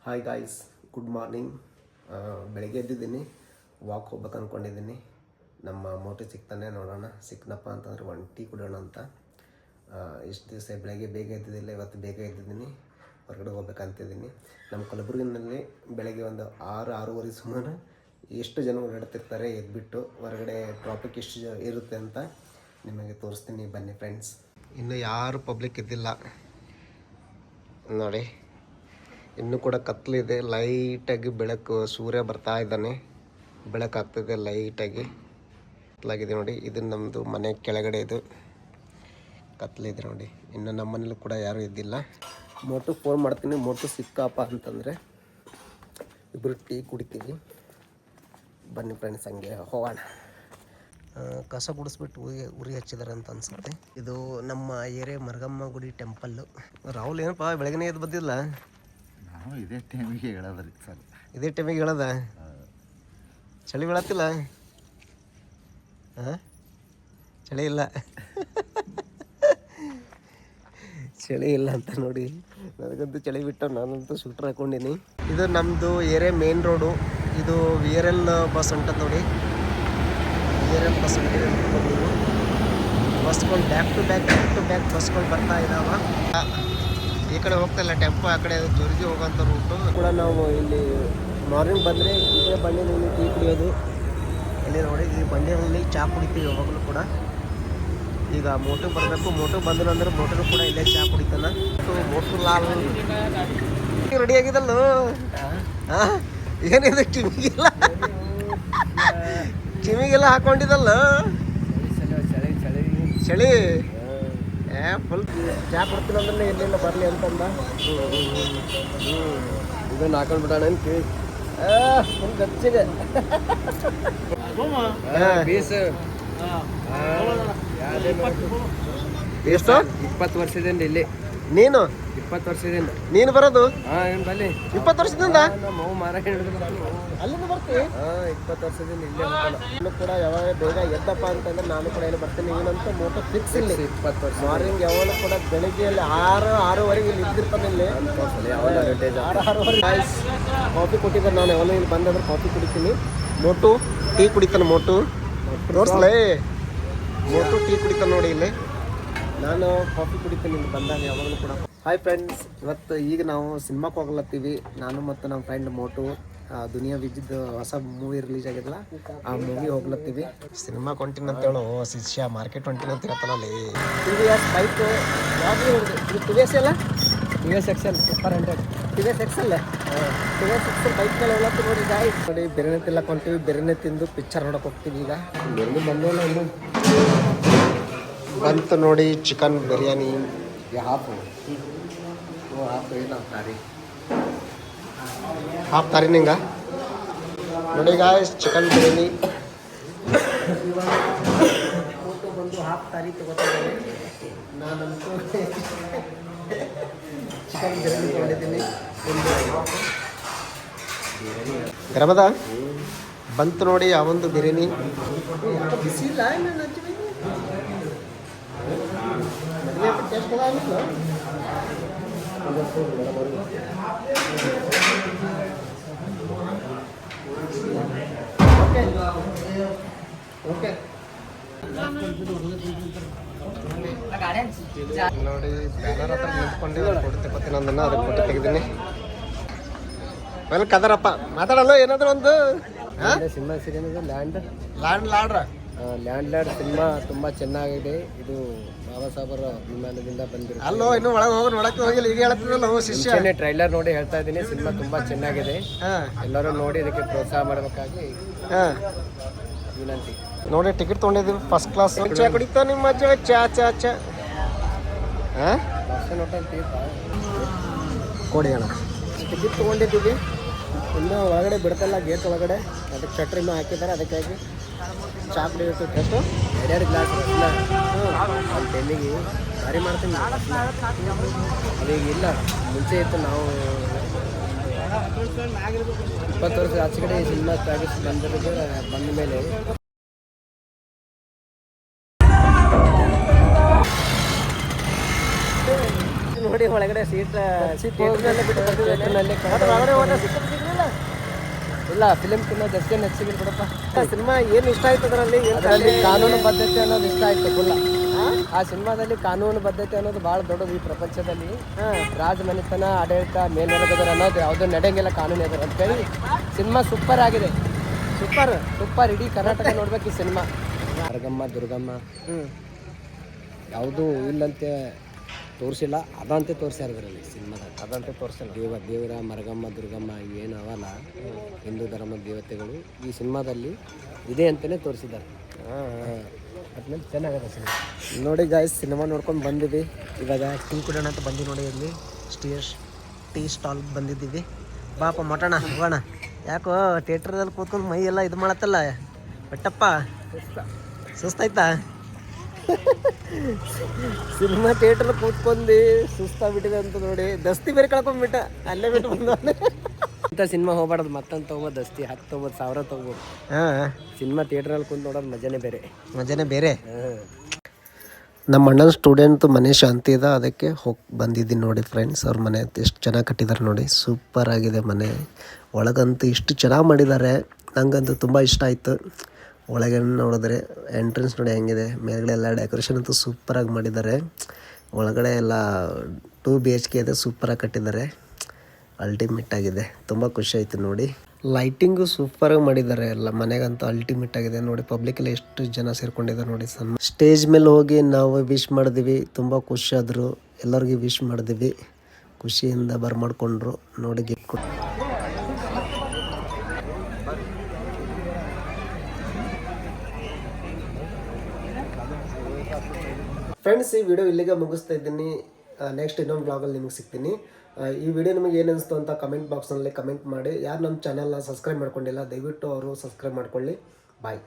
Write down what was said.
Hi guys, good morning. ಬೆಳಗ್ಗೆ ಎದ್ದಿದ್ದೀನಿ, walk ಹೋಗ್ಬೇಕು ಅಂದ್ಕೊಂಡಿದ್ದೀನಿ. ನಮ್ಮ ಮೋಟು ಸಿಗ್ತಾನೆ, ನೋಡೋಣ. ಸಿಕ್ಕನಪ್ಪ ಅಂತಂದ್ರೆ ಒಂದು ಟೀ ಕುಡಿಯೋಣ ಅಂತ. ಇಷ್ಟು ದಿವಸ ಬೆಳಗ್ಗೆ ಬೇಗ ಎದ್ದಿದ್ದಿಲ್ಲ, ಇವತ್ತು ಬೇಗ ಎದ್ದಿದ್ದೀನಿ. ಹೊರಗಡೆ ಹೋಗ್ಬೇಕಂತಿದ್ದೀನಿ. ನಮ್ಮ ಕಲಬುರಗಿನಲ್ಲಿ ಬೆಳಗ್ಗೆ ಒಂದು 6-6:30 ಸುಮಾರು ಎಷ್ಟು ಜನ ಓಡಾಡ್ತಿರ್ತಾರೆ ಎದ್ಬಿಟ್ಟು. ಹೊರಗಡೆ ಟ್ರಾಫಿಕ್ ಎಷ್ಟು ಇರುತ್ತೆ ಅಂತ ನಿಮಗೆ ತೋರಿಸ್ತೀನಿ, ಬನ್ನಿ ಫ್ರೆಂಡ್ಸ್. ಇನ್ನು ಯಾರು ಪಬ್ಲಿಕ್ ಇದ್ದಿಲ್ಲ ನೋಡಿ. ಇನ್ನೂ ಕೂಡ ಕತ್ತಲಿದೆ, ಲೈಟಾಗಿ ಬೆಳಕು, ಸೂರ್ಯ ಬರ್ತಾ ಇದ್ದಾನೆ, ಬೆಳಕಾಗ್ತಿದೆ ಲೈಟಾಗಿ. ಕತ್ತಲಾಗಿದೆ ನೋಡಿ. ಇದು ನಮ್ಮದು ಮನೆ ಕೆಳಗಡೆ, ಇದು ಕತ್ತಲಿದೆ ನೋಡಿ. ಇನ್ನು ನಮ್ಮ ಮನೇಲಿ ಕೂಡ ಯಾರೂ ಇದ್ದಿಲ್ಲ. ಮೋಟು ಫೋನ್ ಮಾಡ್ತೀನಿ, ಮೋಟು ಸಿಕ್ಕಪ್ಪ ಅಂತಂದರೆ ಇಬ್ಬರು ಟೀ ಕುಡಿತೀವಿ. ಬನ್ನಿ ಫ್ರೆಂಡ್ಸ್, ಹಂಗೆ ಹೋಗೋಣ. ಕಸ ಗುಡಿಸ್ಬಿಟ್ಟು ಉರಿ ಹಚ್ಚಿದಾರೆ ಅಂತ ಅನ್ಸುತ್ತೆ. ಇದು ನಮ್ಮ ಏರಿಯಾ ಮರಗಮ್ಮ ಗುಡಿ ಟೆಂಪಲ್ಲು. ರಾಹುಲ್ ಏನಪ್ಪ ಬೆಳಗ್ಗೆ ಎದ್ದು ಬಂದಿಲ್ಲ? ಇದೇ ಟೈಮಿಗೆ ಹೇಳೋದ್ರಿ ಸರ್. ಇದೇ ಟೈಮಿಗೆ ಹೇಳೋದ? ಚಳಿ ಬೀಳತ್ತಿಲ್ಲ? ಹಾಂ, ಚಳಿ ಇಲ್ಲ. ಚಳಿ ಇಲ್ಲ ಅಂತ ನೋಡಿ. ನನಗಂತೂ ಚಳಿ ಬಿಟ್ಟು ನಾನಂತೂ ಸ್ವೆಟ್ರ್ ಹಾಕ್ಕೊಂಡಿನಿ. ಇದು ನಮ್ಮದು ಏರಿಯಾ ಮೇನ್ ರೋಡು. ಇದು VRL ಬಸ್ ಹೊಂಟದ ನೋಡಿ. VRL ಬಸ್ ಹೊಂಟಿದೆ ನೋಡ್ಬೋದು. ಬಸ್ಗಳು ಬ್ಯಾಕ್ ಟು ಬ್ಯಾಕ್ ಬಸ್ಗಳು ಬರ್ತಾ ಇದ್ದಾವೆ. ಈ ಕಡೆ ಹೋಗ್ತಾ ಇಲ್ಲ ಟೆಂಪೋ, ಆ ಕಡೆ ಜೋರಿಗೆ ಹೋಗೋಂಥ ರೂಟು ಕೂಡ. ನಾವು ಇಲ್ಲಿ ಮಾರ್ನಿಂಗ್ ಬಂದರೆ ಇದೇ ಬಂಡಿನಲ್ಲಿ ಟೀ ಕುಡಿಯೋದು. ಇಲ್ಲಿ ನೋಡಿ, ಈ ಬಂಡಿನಲ್ಲಿ ಚಹಾ ಕುಡಿತೀವಿ ಯಾವಾಗಲೂ ಕೂಡ. ಈಗ ಮೋಟು ಬರಬೇಕು, ಮೋಟು ಬಂದ್ರು ಅಂದ್ರೆ ಮೋಟರು ಕೂಡ ಇಲ್ಲೇ ಚಹಾ ಕುಡಿತಾನ. ಮೋಟು ಲಾಲ್ ರೆಡಿ ಆಗಿದಲ್ಲ. ಏನಿದೆ ಕಿವಿಗೆಲ್ಲ ಹಾಕೊಂಡಿದ್ದಲ್ಲ. ಚಳಿ ಫುಲ್ ಚಹಾ ಕೊಡ್ತೀನಿ ಅಂದ್ರೆ ಎಲ್ಲಿಂದ ಬರಲಿ ಅಂತಂದ. ಇದನ್ನು ಹಾಕೊಂಡ್ಬಿಡೋಣ ಅಂತ ಕೇಳಿ ಫುಲ್ ಗಚ್ಚಿಗೆ. ಎಷ್ಟು? 20 ವರ್ಷದಿಂದ ಇಲ್ಲಿ. ನೀನು 20 ವರ್ಷದಿಂದ ನೀನು ಬರೋದು? ಬಲ್ಲಿ 20 ವರ್ಷದಿಂದ ನಾವು ಮಾರ ಅಲ್ಲಿಂದ ಬರ್ತೀವಿ. 20 ವರ್ಷದಿಂದ ಇಲ್ಲೇ. ನಾನು ಕೂಡ ಯಾವಾಗ ಬೇಗ ಎದ್ದಪ್ಪ ಅಂತಂದ್ರೆ ನಾನು ಕೂಡ ಇಲ್ಲಿ ಬರ್ತೀನಿ. ಏನಂತ ಮೋಟೋ ಫಿಕ್ಸ್ ಇಲ್ಲಿ. 20 ವರ್ಷ ಮಾರ್ನಿಂಗ್ ಯಾವಾಗ ಕೂಡ ಬೆಳಿಗ್ಗೆ ಅಲ್ಲಿ 6-6:30 ಇಲ್ಲಿ ಇದ್ದಿರ್ತಾನೆ. ಇಲ್ಲಿ 6-6:30 ಕಾಫಿ ಕೊಟ್ಟಿದ್ದಾರೆ. ನಾನು ಯಾವಾಗ ಇಲ್ಲಿ ಬಂದಾದ್ರೆ ಕಾಫಿ ಕುಡಿತೀನಿ. ಮೋಟು ಟೀ ಕುಡಿತಾನೆ. ಮೋಟು ನೋಡ್ಸಲೇ, ಮೋಟು ಟೀ ಕುಡಿತಾನೆ ನೋಡಿ. ಇಲ್ಲಿ ನಾನು ಕಾಫಿ ಕುಡಿತೀನಿ ಇಲ್ಲಿ ಬಂದಾಗ ಯಾವಾಗಲೂ ಕೂಡ. ಹಾಯ್ ಫ್ರೆಂಡ್ಸ್, ಇವತ್ತು ಈಗ ನಾವು ಸಿನಿಮಾಕ್ಕೆ ಹೋಗ್ಲತ್ತೀವಿ. ನಾನು ಮತ್ತು ನಮ್ಮ ಫ್ರೆಂಡ್ ಮೋಟು. ದುನಿಯಾ ವಿಜಿದ್ದು ಹೊಸ ಮೂವಿ ರಿಲೀಸ್ ಆಗಿರಲ್ಲ, ಆ ಮೂವಿ ಹೋಗ್ಲತ್ತೀವಿ. ಸಿನಿಮಾ ಕೊಂಟಿನ ಅಂತೇಳು ಶಿಷ್ಯ, ಮಾರ್ಕೆಟ್ ಹೊಂಟಿನ ಅಂತ ಹೇಳ್ತಾನಲ್ಲಿ. TVS ಬೈಕು ಯಾವುದು ಇದು? TVS ಅಲ್ಲ, TVS XL super 100. TVS XL bike ಮೇಲೆ ಹೋಗ್ಲತ್ತೀವಿ ನೋಡಿ. ಗಾಯ್ಸ್ ನೋಡಿ, ಬೆರೆನೆ ತಿನ್ನಕ್ಕೆ ಹೊಂಟೀವಿ. ಬೆರೆನೆ ತಿಂದು ಪಿಕ್ಚರ್ ನೋಡಕ್ಕೆ ಹೋಗ್ತೀವಿ. ಈಗ ಎಲ್ಲಿ ಬಂದೋಲ್ಲ ಇನ್ನು. ಬಂತು ನೋಡಿ ಚಿಕನ್ ಬಿರಿಯಾನಿ. ಹಾಫ್ ತಾರಿ ನಿಂಗ ನೋಡಿ ಗಾಯ್ಸ್, ಚಿಕನ್ ಬಿರಿಯಾನಿ ಬಂದು ಹಾಫ್ ತಾರಿ ತಗೋತಿದ್ದೇನೆ. ನಾನಂತೂ ಚಿಕನ್ ಬಿರಿಯಾನಿ ತಗೊಂಡಿದ್ದೀನಿ. ಗರಮದ ಬಂತು ನೋಡಿ ಆ ಒಂದು ಬಿರಿಯಾನಿ. ಬಿಸಿ ಇಲ್ಲ, ಟೇಸ್ಟ್ ಆಗಿಲ್ಲ. ಓಕೆ ನೋಡಿ, ಬ್ಯಾನರ್ ಹತ್ರ ನಿಂತ್ಕೊಂಡು ಫೋಟೋ ತೆಗೋತೀನಿ ಅಂದನ್ನ, ಅದಕ್ಕೆ ಫೋಟೋ ತೆಗೆದೀನಿ. ವೆಲ್ ಕದರಪ್ಪ ಮಾತಾಡಲ್ಲ ಏನಾದರೂ ಒಂದು. ಸಿನಿಮಾ ಸಿರಿಯಲ್ ಲ್ಯಾಂಡ್ ಸಿನಿಮಾ ತುಂಬ ಚೆನ್ನಾಗಿದೆ. ಇದು ಬಾಬಾ ಸಾಹೇಬರ ವಿಮಾನದಿಂದ ಬಂದಿರೋ. ಅಲ್ಲೋ ಇನ್ನೂ ಒಳಗೆ ಹೋಗಿ ನೋಡಕ್ಕೆ ಹೋಗಿಲ್ಲ, ಈಗ ಹೇಳ್ತಿದ್ದಲ್ಲ ಶಿಷ್ಯ. ಟ್ರೈಲರ್ ನೋಡಿ ಹೇಳ್ತಾ ಇದ್ದೀನಿ. ಸಿನಿಮಾ ತುಂಬಾ ಚೆನ್ನಾಗಿದೆ. ಎಲ್ಲರೂ ನೋಡಿ ಇದಕ್ಕೆ ಪ್ರೋತ್ಸಾಹ ಮಾಡಬೇಕಾಗಿ ವಿನಂತಿ. ನೋಡಿ, ಟಿಕೆಟ್ ತೊಗೊಂಡಿದ್ದೀವಿ ಫಸ್ಟ್ ಕ್ಲಾಸ್. ಚಾ ಕುಡಿತಾ ನಿಮ್ಮ ಅಜ್ಜ? ಚಾ ಕೊಡಿ ಅಣ್ಣ. ಟಿಕೆಟ್ ತೊಗೊಂಡಿದ್ದೀವಿ, ಇನ್ನೂ ಒಳಗಡೆ ಬಿಡ್ತಲ್ಲ ಗೇಟ್ ಒಳಗಡೆ. ಅದಕ್ಕೆ ಶಟ್ರಿನೂ ಹಾಕಿದ್ದಾರೆ, ಅದಕ್ಕಾಗಿ ಚಾ ಕುಡಿಯೋದು. ಎಷ್ಟು 2 ಗ್ಲಾಸ್ ಒಂದು ಟೆನ್ನಿಗೆ ಭಾರಿ ಮಾಡ್ತೀನಿ. ಅದೀಗ ಇಲ್ಲ, ಮುಂಚೆ ಇತ್ತು. ನಾವು 20 ವರ್ಷ ಆಚೆ ಕಡೆ ಸಿನಿಮಾ ಪ್ರಾಕ್ಟೀಸ್ ಬಂದ ಮೇಲೆ ನೋಡಿ ಒಳಗಡೆ ಸೀಟ್ ಇಲ್ಲ ಫಿಲಿಮ್ ತಿನ್ನೋದು ಎಷ್ಟೇ ನೆಚ್ಚಿಗಿಲ್ಲ ಬಿಡಪ್ಪ. ಸಿನಿಮಾ ಏನು ಇಷ್ಟ ಆಯ್ತು ಅದರಲ್ಲಿ? ಅದರಲ್ಲಿ ಕಾನೂನು ಬದ್ಧತೆ ಅನ್ನೋದು ಇಷ್ಟ ಆಯ್ತು ಫುಲ್ಲ. ಆ ಸಿನಿಮಾದಲ್ಲಿ ಕಾನೂನು ಬದ್ಧತೆ ಅನ್ನೋದು ಭಾಳ ದೊಡ್ಡದು ಈ ಪ್ರಪಂಚದಲ್ಲಿ. ರಾಜಮನೆತನ ಆಡಳಿತ ಮೇಲ್ವರ್ಗದವರು ಅನ್ನೋದು ಯಾವುದೋ ನಡೆಯಂಗಿಲ್ಲ ಕಾನೂನು ಎದುರು ಅಂತೇಳಿ ಸಿನಿಮಾ ಸೂಪರ್ ಆಗಿದೆ. ಸೂಪರ್ ಇಡೀ ಕರ್ನಾಟಕ ನೋಡ್ಬೇಕು ಈ ಸಿನಿಮಾ. ಮರಗಮ್ಮ ದುರ್ಗಮ್ಮ ಯಾವುದೂ ಇಲ್ಲಂತೆ ತೋರಿಸಿಲ್ಲ, ಅದಂತೆ ತೋರಿಸ್ಯಾರ ಇದರಲ್ಲಿ ಸಿನಿಮಾದಾಗ. ಅದಂತೆ ತೋರಿಸಿಲ್ಲ. ದೇವರ ಮರಗಮ್ಮ ದುರ್ಗಮ್ಮ ಏನು ಅವಲ್ಲ ಹಿಂದೂ ಧರ್ಮದ ದೇವತೆಗಳು ಈ ಸಿನಿಮಾದಲ್ಲಿ ಇದೆ ಅಂತಲೇ ತೋರಿಸಿದ್ದಾರೆ. ಅದ್ಮೇಲೆ ಚೆನ್ನಾಗಿದೆ ಸಿನಿಮಾ. ನೋಡಿ ಗಾಯ್ಸ್, ಸಿನಿಮಾ ನೋಡ್ಕೊಂಡು ಬಂದಿದ್ವಿ. ಇವಾಗ ಟೀ ಕುಡಿಯೋಣ ಅಂತ ಬಂದು ನೋಡಿ, ಇಲ್ಲಿ ಟೀ ಸ್ಟಾಲ್ ಬಂದಿದ್ದೀವಿ. ಬಾಪ ಮಟಣ ಹೋಗೋಣ. ಯಾಕೋ ಥಿಯೇಟ್ರದಲ್ಲಿ ಕೂತ್ಕೊಂಡು ಮೈ ಎಲ್ಲ ಇದು ಮಾಡತ್ತಲ್ಲ ಬಟ್ಟಪ್ಪ, ಸುಸ್ತಾಯ್ತಾ? ಸಿನಿಮಾ ಥಿಯೇಟ್ರ್ ಕೂತ್ಕೊಂಡು ಸುಸ್ತಾಗ್ಬಿಟ್ಟಿದೆ ಅಂತ ನೋಡಿ. ದಸ್ತಿ ಬೇರೆ ಕಳ್ಕೊಂಡ್ಬಿಟ್ಟ, ಅಲ್ಲೇ ಬಿಟ್ಟು ಬಂದವನೆ. ಇಂಥ ಸಿನಿಮಾ ಹೋಗ್ಬಾರ್ದು, ಮತ್ತೊಂದು ತೊಗೋಬೋದು, ದಸ್ತಿ 10 ತೊಗೋಬೋದು, 1000 ತೊಗೋಬೋದು. ಸಿನಿಮಾ ಥಿಯೇಟ್ರಲ್ಲಿ ಕುಂತು ನೋಡೋದು ಮಜಾನೇ ಬೇರೆ. ನಮ್ಮ ಅಣ್ಣನ ಸ್ಟೂಡೆಂಟ್ ಮನೆ ಶಾಂತಿ ಇದೆ, ಅದಕ್ಕೆ ಹೋಗಿ ಬಂದಿದ್ದೀನಿ ನೋಡಿ ಫ್ರೆಂಡ್ಸ್. ಅವ್ರ ಮನೆ ಎಷ್ಟು ಚೆನ್ನಾಗಿ ಕಟ್ಟಿದ್ದಾರೆ ನೋಡಿ, ಸೂಪರ್ ಆಗಿದೆ ಮನೆ. ಒಳಗಂತೂ ಇಷ್ಟು ಚೆನ್ನಾಗಿ ಮಾಡಿದ್ದಾರೆ, ನಂಗಂತೂ ತುಂಬ ಇಷ್ಟ ಆಯಿತು. ಒಳಗೆ ನೋಡಿದ್ರೆ ಎಂಟ್ರೆನ್ಸ್ ನೋಡಿ ಹೆಂಗಿದೆ, ಮೇಲ್ಗಡೆ ಎಲ್ಲ ಡೆಕೋರೇಷನ್ ಅಂತೂ ಸೂಪರಾಗಿ ಮಾಡಿದ್ದಾರೆ. ಒಳಗಡೆ ಎಲ್ಲ 2 BHK ಇದೆ, ಸೂಪರಾಗಿ ಕಟ್ಟಿದ್ದಾರೆ, ಅಲ್ಟಿಮೇಟ್ ಆಗಿದೆ. ತುಂಬ ಖುಷಿ ಆಯಿತು ನೋಡಿ. ಲೈಟಿಂಗು ಸೂಪರಾಗಿ ಮಾಡಿದ್ದಾರೆ ಎಲ್ಲ, ಮನೆಗಂತೂ ಅಲ್ಟಿಮೇಟ್ ಆಗಿದೆ ನೋಡಿ. ಪಬ್ಲಿಕ್ ಎಲ್ಲ ಎಷ್ಟು ಜನ ಸೇರ್ಕೊಂಡಿದ್ದಾರೆ ನೋಡಿ. ಸ್ಟೇಜ್ ಮೇಲೆ ಹೋಗಿ ನಾವು ವಿಶ್ ಮಾಡಿದ್ವಿ, ತುಂಬ ಖುಷಿ ಆದರು. ಎಲ್ಲರಿಗೂ ವಿಶ್ ಮಾಡಿದ್ವಿ, ಖುಷಿಯಿಂದ ಬರ್ಮಾಡ್ಕೊಂಡ್ರು ನೋಡಿ. ಗಿಫ್ಟ್ ಕೊಟ್ಟು ಫ್ರೆಂಡ್ಸ್, ಈ ವಿಡಿಯೋ ಇಲ್ಲಿಗೆ ಮುಗಿಸ್ತಾ ಇದ್ದೀನಿ. ನೆಕ್ಸ್ಟ್ ಇನ್ನೊಂದು ಬ್ಲಾಗಲ್ಲಿ ನಿಮಗೆ ಸಿಗ್ತೀನಿ. ಈ ವಿಡಿಯೋ ನಿಮಗೆ ಏನು ಅನಿಸ್ತು ಅಂತ ಕಮೆಂಟ್ ಬಾಕ್ಸ್ನಲ್ಲಿ ಕಮೆಂಟ್ ಮಾಡಿ. ಯಾರು ನಮ್ಮ ಚಾನಲ್ನ ಸಬ್ಸ್ಕ್ರೈಬ್ ಮಾಡ್ಕೊಂಡಿಲ್ಲ ದಯವಿಟ್ಟು ಅವರು ಸಬ್ಸ್ಕ್ರೈಬ್ ಮಾಡ್ಕೊಳ್ಳಿ. ಬಾಯ್.